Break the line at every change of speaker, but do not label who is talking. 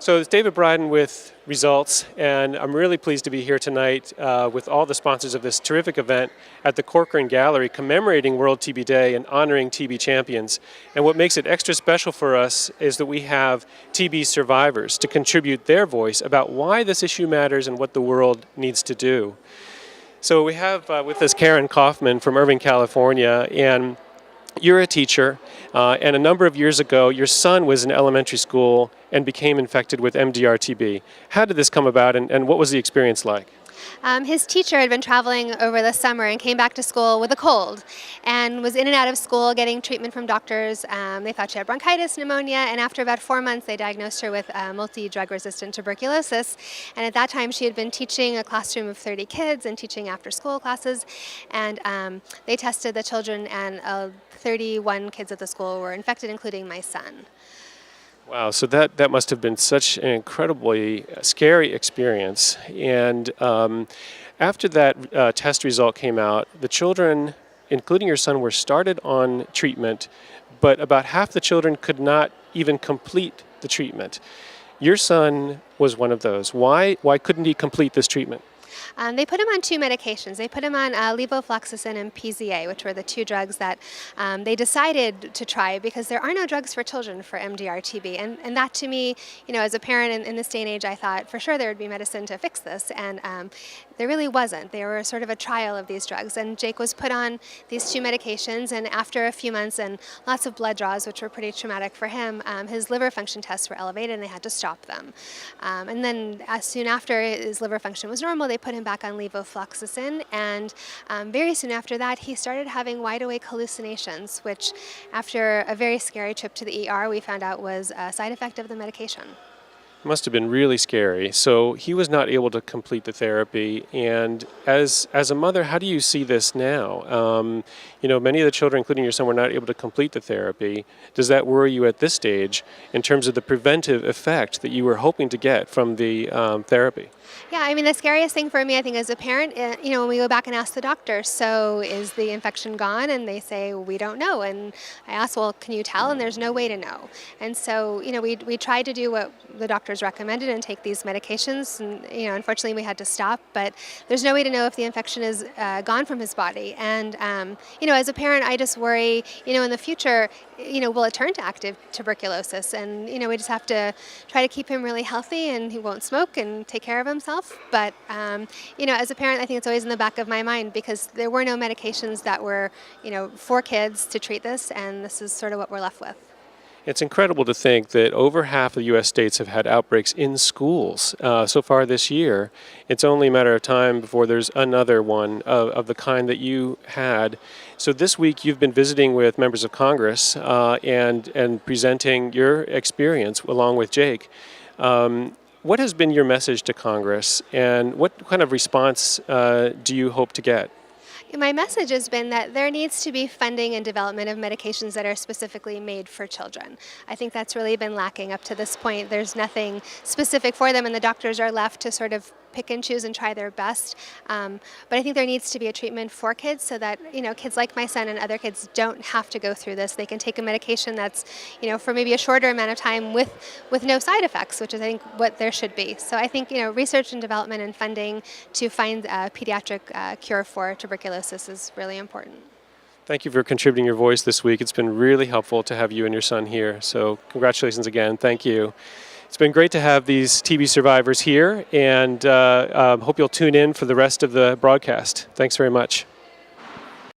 So it's David Bryden with Results, and I'm really pleased to be here tonight with all the sponsors of this terrific event at the Corcoran Gallery commemorating World TB Day and honoring TB champions. And what makes it extra special for us is that we have TB survivors to contribute their voice about why this issue matters and what the world needs to do. So we have with us Caryn Kaufman from Irvine, California, and you're a teacher, and a number of years ago, your son was in elementary school and became infected with MDR TB. How did this come about, and what was the experience like?
His teacher had been traveling over the summer and came back to school with a cold and was in and out of school getting treatment from doctors. They thought she had bronchitis, pneumonia, and after about 4 months they diagnosed her with multi-drug resistant tuberculosis. And at that time she had been teaching a classroom of 30 kids and teaching after school classes, and they tested the children, and 31 kids at the school were infected, including my son.
Wow, so that must have been such an incredibly scary experience. And after that test result came out, the children, including your son, were started on treatment, but about half the children could not even complete the treatment. Your son was one of those. Why couldn't he complete this treatment?
They put him on 2 medications. They put him on levofloxacin and PZA, which were the 2 drugs that they decided to try because there are no drugs for children for MDR TB. And that, to me, as a parent in this day and age, I thought for sure there would be medicine to fix this. And there really wasn't. They were sort of a trial of these drugs. And Jake was put on these 2 medications, and after a few months and lots of blood draws, which were pretty traumatic for him, his liver function tests were elevated and they had to stop them. And then soon after his liver function was normal, they put him back on levofloxacin, and very soon after that he started having wide-awake hallucinations, which after a very scary trip to the ER we found out was a side effect of the medication.
It must have been really scary. So he was not able to complete the therapy, and as a mother, how do you see this now? Many of the children, including your son, were not able to complete the therapy. Does that worry you at this stage in terms of the preventive effect that you were hoping to get from the therapy?
Yeah, I mean, the scariest thing for me, I think, as a parent, when we go back and ask the doctor, so is the infection gone? And they say, we don't know. And I ask, well, can you tell? And there's no way to know. And so, we tried to do what the doctors recommended and take these medications. And, unfortunately, we had to stop. But there's no way to know if the infection is gone from his body. And, as a parent, I just worry, in the future, will it turn to active tuberculosis? And, we just have to try to keep him really healthy, and he won't smoke and take care of himself. But, as a parent, I think it's always in the back of my mind because there were no medications that were, for kids to treat this, and this is sort of what we're left with.
It's incredible to think that over half of the U.S. states have had outbreaks in schools so far this year. It's only a matter of time before there's another one of the kind that you had. So this week you've been visiting with members of Congress and presenting your experience along with Jake. What has been your message to Congress, and what kind of response do you hope to get?
My message has been that there needs to be funding and development of medications that are specifically made for children. I think that's really been lacking up to this point. There's nothing specific for them, and the doctors are left to sort of pick and choose and try their best. But I think there needs to be a treatment for kids so that, kids like my son and other kids don't have to go through this. They can take a medication that's, for maybe a shorter amount of time with no side effects, which is, I think, what there should be. So I think, research and development and funding to find a pediatric cure for tuberculosis is really important.
Thank you for contributing your voice this week. It's been really helpful to have you and your son here. So congratulations again. Thank you. It's been great to have these TB survivors here, and hope you'll tune in for the rest of the broadcast. Thanks very much.